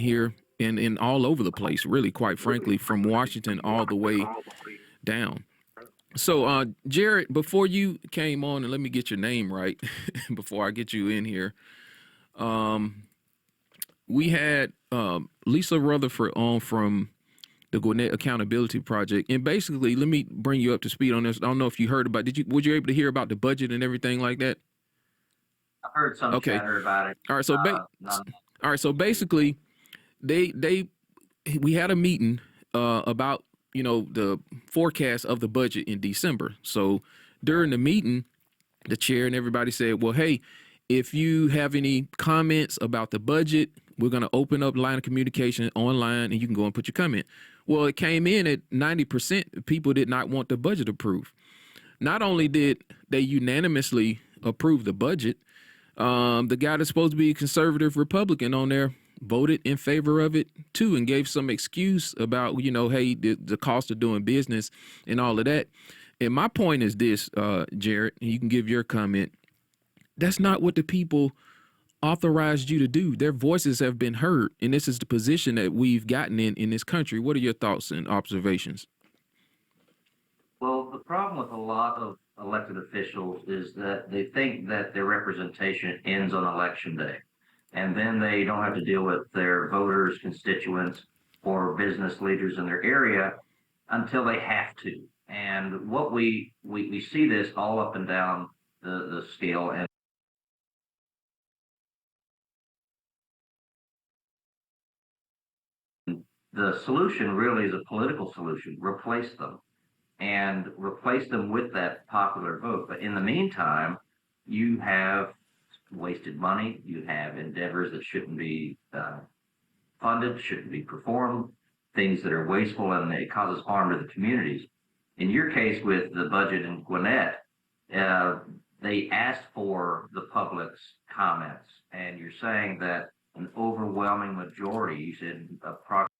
here and all over the place, really, quite frankly, from Washington all the way down. So, Jared, before you came on, and let me get your name right before I get you in here, we had Lisa Rutherford on from the Gwinnett Accountability Project, and basically, let me bring you up to speed on this. I don't know if you heard about. Were you able to hear about the budget and everything like that? I've heard some Okay. chatter about it. All right. So, all right. So basically, they we had a meeting about the forecast of the budget in December. So during the meeting, the chair and everybody said, well, hey, if you have any comments about the budget, we're going to open up line of communication online and you can go and put your comment. Well, it came in at 90%. People did not want the budget approved. Not only did they unanimously approve the budget, the guy that's supposed to be a conservative Republican on there voted in favor of it too and gave some excuse about, hey, the cost of doing business and all of that. And my point is this, Jared, and you can give your comment. That's not what the people authorized you to do. Their voices have been heard, and this is the position that we've gotten in this country. What are your thoughts and observations? Well, the problem with a lot of elected officials is that they think that their representation ends on election day, and then they don't have to deal with their voters, constituents, or business leaders in their area until they have to. And what we see this all up and down the scale, and the solution really is a political solution. Replace them with that popular vote. But in the meantime, you have wasted money. You have endeavors that shouldn't be funded, shouldn't be performed, things that are wasteful, and it causes harm to the communities. In your case with the budget in Gwinnett, they asked for the public's comments, and you're saying that an overwhelming majority, you said approximately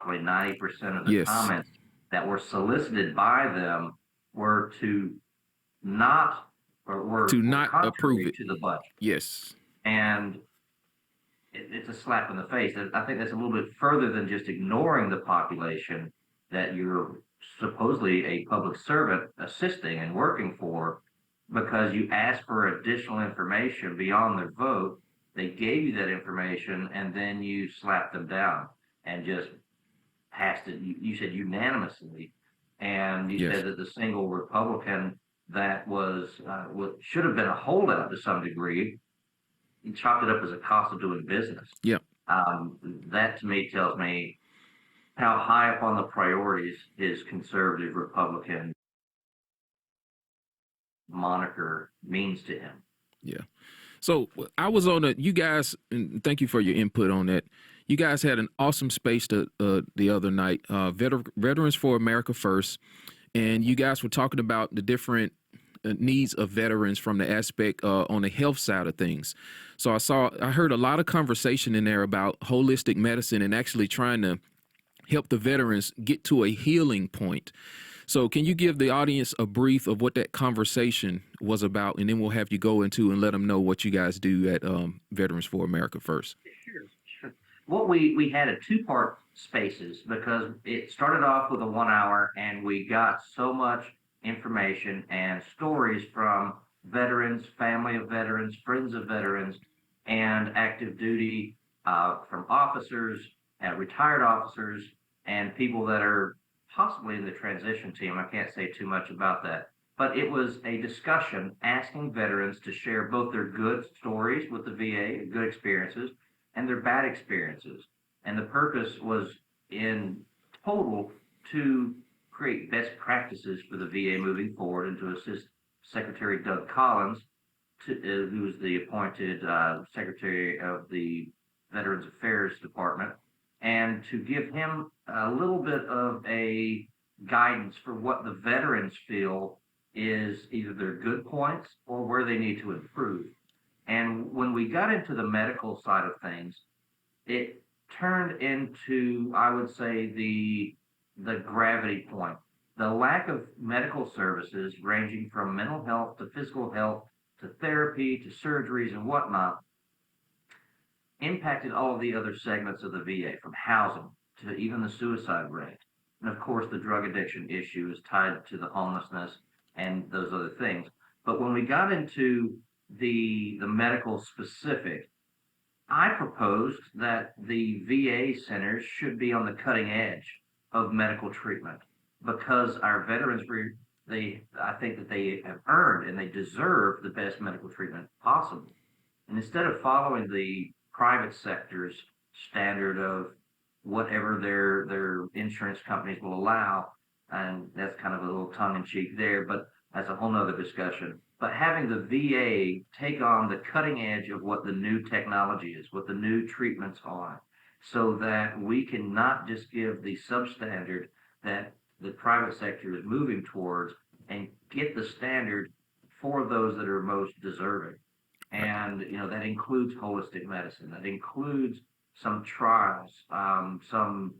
90% of the Yes. comments that were solicited by them were to not approve it to the budget. Yes. And it's a slap in the face. I think that's a little bit further than just ignoring the population that you're supposedly a public servant assisting and working for, because you asked for additional information beyond their vote. They gave you that information, and then you slapped them down and just passed it. You said unanimously, and you said that the single Republican that was what should have been a holdout to some degree, he chopped it up as a cost of doing business. Yeah. That to me tells me how high up on the priorities his conservative Republican moniker means to him. Yeah. So I was on you guys, and thank you for your input on that. You guys had an awesome space the other night, Veterans for America First, and you guys were talking about the different needs of veterans from the aspect on the health side of things. So I heard a lot of conversation in there about holistic medicine and actually trying to help the veterans get to a healing point. So can you give the audience a brief of what that conversation was about, and then we'll have you go into and let them know what you guys do at Veterans for America First. Sure. Well, we had a two-part spaces because it started off with a 1 hour, and we got so much information and stories from veterans, family of veterans, friends of veterans, and active duty from officers, retired officers, and people that are possibly in the transition team. I can't say too much about that. But it was a discussion asking veterans to share both their good stories with the VA, good experiences, and their bad experiences. And the purpose was in total to create best practices for the VA moving forward, and to assist Secretary Doug Collins, who is the appointed Secretary of the Veterans Affairs Department, and to give him a little bit of a guidance for what the veterans feel is either their good points or where they need to improve. And when we got into the medical side of things, it turned into, I would say, the gravity point. The lack of medical services ranging from mental health to physical health to therapy to surgeries and whatnot impacted all of the other segments of the VA, from housing to even the suicide rate. And of course, the drug addiction issue is tied to the homelessness and those other things. But when we got into the medical specific, I proposed that the VA centers should be on the cutting edge of medical treatment because our veterans, I think that they have earned and they deserve the best medical treatment possible. And instead of following the private sector's standard of whatever their insurance companies will allow, and that's kind of a little tongue in cheek there, but that's a whole nother discussion. But having the VA take on the cutting edge of what the new technology is, what the new treatments are, so that we can not just give the substandard that the private sector is moving towards and get the standard for those that are most deserving. And, that includes holistic medicine. That includes some trials, some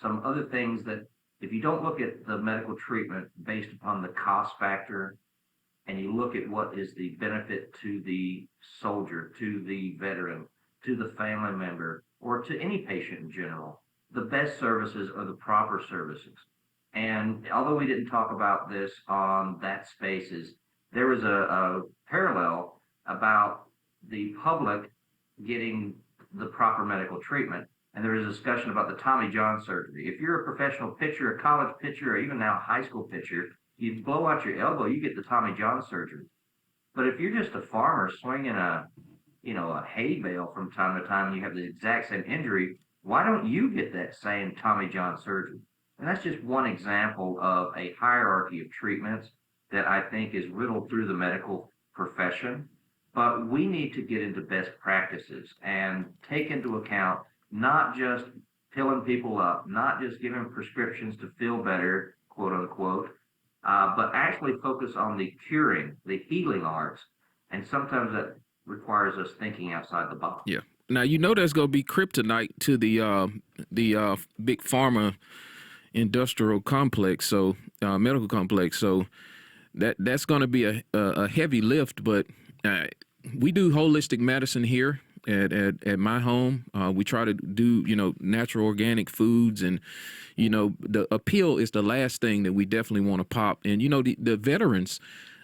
other things that if you don't look at the medical treatment based upon the cost factor, and you look at what is the benefit to the soldier, to the veteran, to the family member, or to any patient in general, the best services are the proper services. And although we didn't talk about this on that spaces, there was a parallel about the public getting the proper medical treatment. And there was a discussion about the Tommy John surgery. If you're a professional pitcher, a college pitcher, or even now a high school pitcher, you blow out your elbow, you get the Tommy John surgery. But if you're just a farmer swinging a hay bale from time to time and you have the exact same injury, why don't you get that same Tommy John surgery? And that's just one example of a hierarchy of treatments that I think is riddled through the medical profession. But we need to get into best practices and take into account not just filling people up, not just giving prescriptions to feel better, quote unquote, but actually focus on the curing, the healing arts. And sometimes that requires us thinking outside the box. Yeah. Now, there's going to be kryptonite to the big pharma industrial complex, so medical complex. So that's going to be a heavy lift, but we do holistic medicine here at my home. We try to do, natural organic foods, and, the appeal is the last thing that we definitely want to pop. And, the veterans,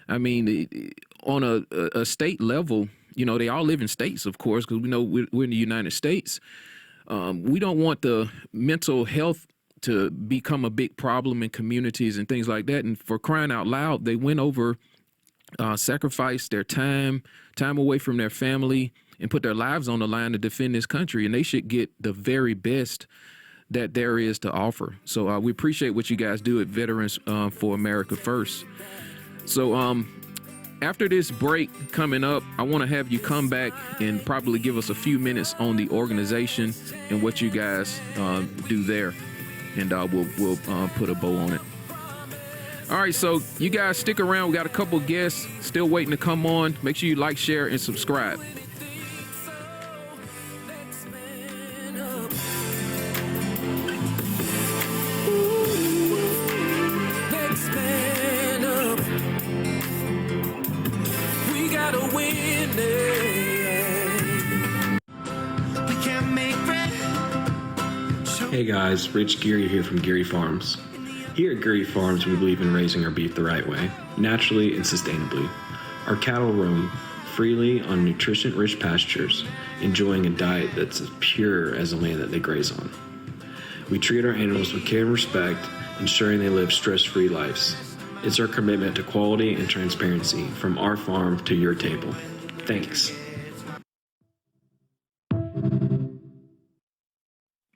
I mean, on a state level, they all live in states, of course, because we know we're in the United States. We don't want the mental health to become a big problem in communities and things like that. And for crying out loud, they went over, sacrificed their time away from their family, and put their lives on the line to defend this country. And they should get the very best that there is to offer. So we appreciate what you guys do at Veterans for America First. So after this break coming up, I want to have you come back and probably give us a few minutes on the organization and what you guys do there. And we'll put a bow on it. All right, so you guys stick around. We got a couple guests still waiting to come on. Make sure you like, share, and subscribe. Hey guys, Rich Geary here from Geary Farms. Here at Geary Farms, we believe in raising our beef the right way, naturally and sustainably. Our cattle roam freely on nutrition-rich pastures, enjoying a diet that's as pure as the land that they graze on. We treat our animals with care and respect, ensuring they live stress-free lives. It's our commitment to quality and transparency from our farm to your table. Thanks.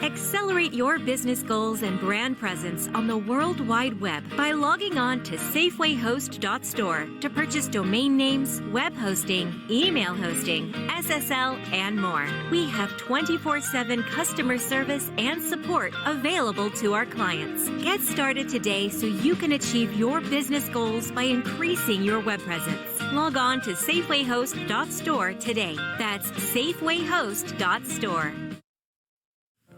Accelerate your business goals and brand presence on the World Wide Web by logging on to safewayhost.store to purchase domain names, web hosting, email hosting, SSL, and more. We have 24/7 customer service and support available to our clients. Get started today so you can achieve your business goals by increasing your web presence. Log on to safewayhost.store today. That's safewayhost.store.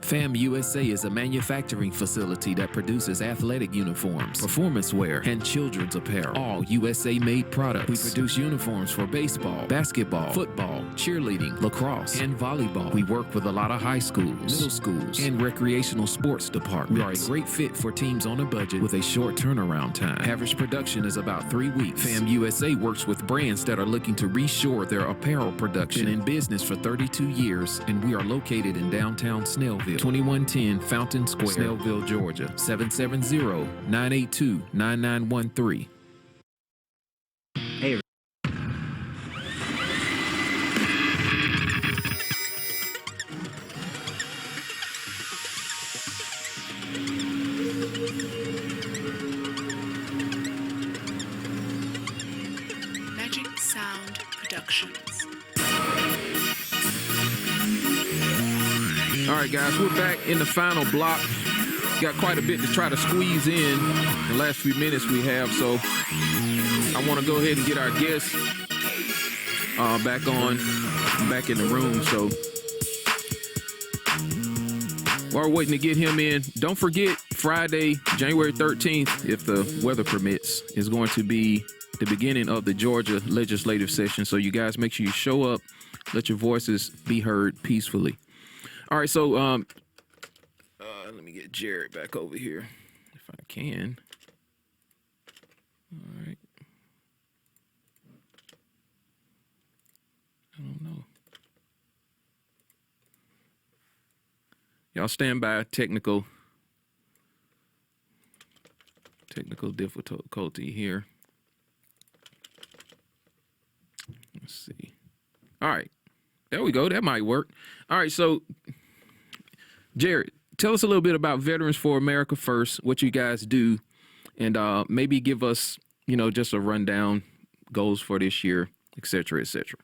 FAM USA is a manufacturing facility that produces athletic uniforms, performance wear, and children's apparel. All USA-made products. We produce uniforms for baseball, basketball, football, cheerleading, lacrosse, and volleyball. We work with a lot of high schools, middle schools, and recreational sports departments. We are a great fit for teams on a budget with a short turnaround time. Average production is about 3 weeks. FAM USA works with brands that are looking to reshore their apparel production. Been in business for 32 years, and we are located in downtown Snellville, 2110 Fountain Square, Snellville, Georgia, 770-982-9913. Hey. Magic Sound Productions. All right, guys, we're back in the final block. Got quite a bit to try to squeeze in the last few minutes we have, so I want to go ahead and get our guests back in the room. So while we're waiting to get him in, don't forget Friday, January 13th, if the weather permits, is going to be the beginning of the Georgia legislative session. So you guys make sure you show up, let your voices be heard peacefully. All right, so let me get Jared back over here if I can. All right. I don't know. Y'all stand by. Technical difficulty here. Let's see. All right. There we go. That might work. All right. So, Jared, tell us a little bit about Veterans for America First, what you guys do, and maybe give us, just a rundown, goals for this year, et cetera, et cetera.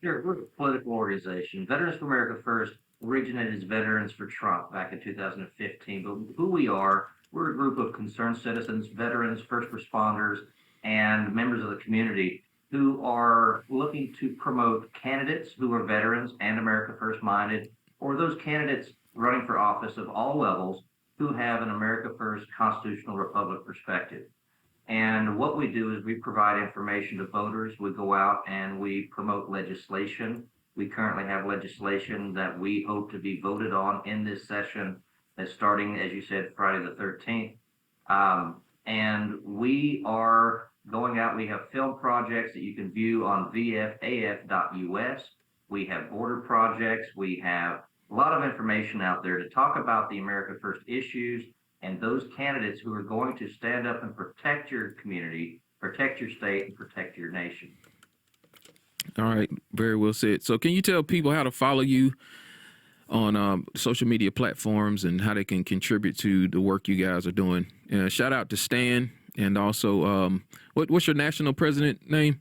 Sure. We're a political organization. Veterans for America First originated as Veterans for Trump back in 2015. But who we are, we're a group of concerned citizens, veterans, first responders, and members of the community who are looking to promote candidates who are veterans and America First minded, or those candidates running for office of all levels who have an America First constitutional republic perspective. And what we do is we provide information to voters. We go out and we promote legislation. We currently have legislation that we hope to be voted on in this session that's starting, as you said, Friday the 13th. And we are going out. We have film projects that you can view on VFAF.us. We have border projects. We have a lot of information out there to talk about the America First issues and those candidates who are going to stand up and protect your community, protect your state, and protect your nation. All right. Very well said. So can you tell people how to follow you on social media platforms and how they can contribute to the work you guys are doing? Shout out to Stan, and also what's your national president name?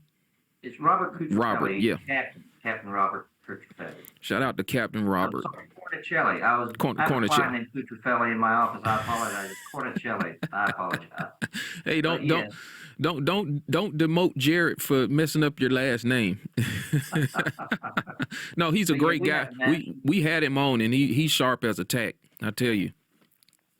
It's Robert Cucciarelli. Robert, yeah. Captain Robert Cucciarelli. Shout out to Captain Robert. I'm sorry, Cornicelli. I have a client named Cucciarelli in my office. I apologize. It's Cornicelli. I apologize. Hey, don't demote Jared for messing up your last name. No, he's a great guy. We had him on, and he's sharp as a tack, I tell you.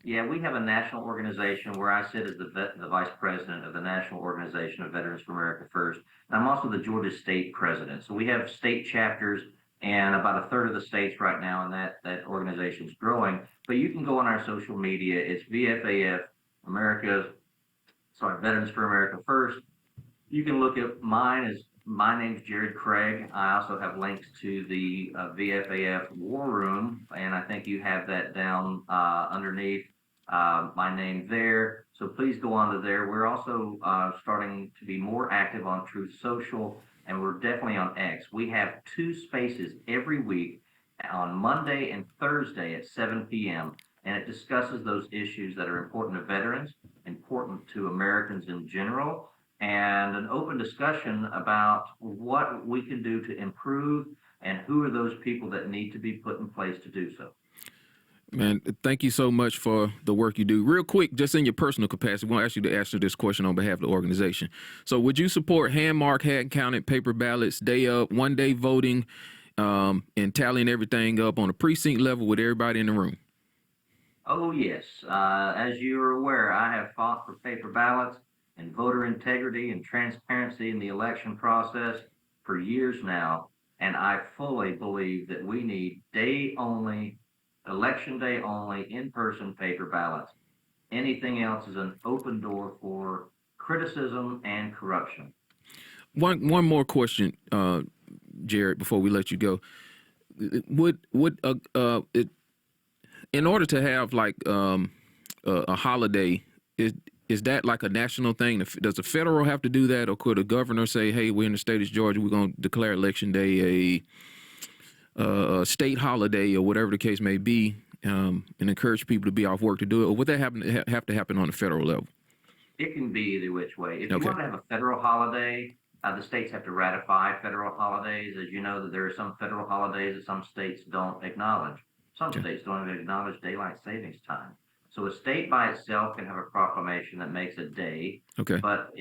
Yeah, we have a national organization where I sit as the vice president of the National Organization of Veterans for America First. And I'm also the Georgia state president. So we have state chapters and about a third of the states right now, and that organization is growing. But you can go on our social media. It's VFAF, Veterans for America First. You can look at mine. My name's Jared Craig. I also have links to the VFAF War Room, and I think you have that down underneath my name there. So please go on to there. We're also starting to be more active on Truth Social, and we're definitely on X. We have 2 spaces every week on Monday and Thursday at 7 p.m., and it discusses those issues that are important to veterans, important to Americans in general, and an open discussion about what we can do to improve and who are those people that need to be put in place to do so. Man, thank you so much for the work you do. Real quick, just in your personal capacity, I want to ask you to answer this question on behalf of the organization. So would you support hand-marked, hand-counted paper ballots, day up, one-day voting and tallying everything up on a precinct level with everybody in the room? Oh, yes. As you are aware, I have fought for paper ballots and voter integrity and transparency in the election process for years now. And I fully believe that we need day only, election day only, in-person paper ballots. Anything else is an open door for criticism and corruption. One more question, Jared, before we let you go. In order to have like a holiday, is that like a national thing? Does the federal have to do that, or could a governor say, "Hey, we're in the state of Georgia, we're going to declare Election Day a state holiday," or whatever the case may be, and encourage people to be off work to do it? Or would that have to happen on the federal level? It can be either which way. If you Okay. want to have a federal holiday, the states have to ratify federal holidays. As you know, that there are some federal holidays that some states don't acknowledge. Some Okay. states don't even acknowledge daylight savings time. So a state by itself can have a proclamation that makes a day, Okay. but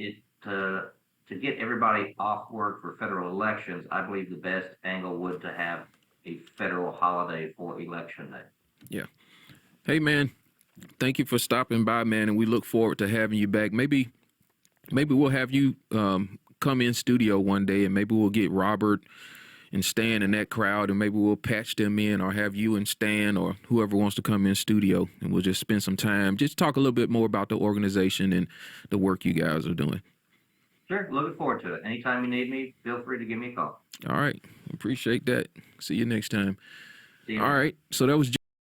to get everybody off work for federal elections, I believe the best angle would to have a federal holiday for election day. Yeah. Hey, man, thank you for stopping by, man, and we look forward to having you back. Maybe we'll have you come in studio one day, and maybe we'll get Robert and Stan in that crowd, and maybe we'll patch them in, or have you and Stan or whoever wants to come in studio, and we'll just spend some time, just talk a little bit more about the organization and the work you guys are doing. Sure, looking forward to it. Anytime you need me, feel free to give me a call. All right. Appreciate that. See you next time. See you. All right. So that was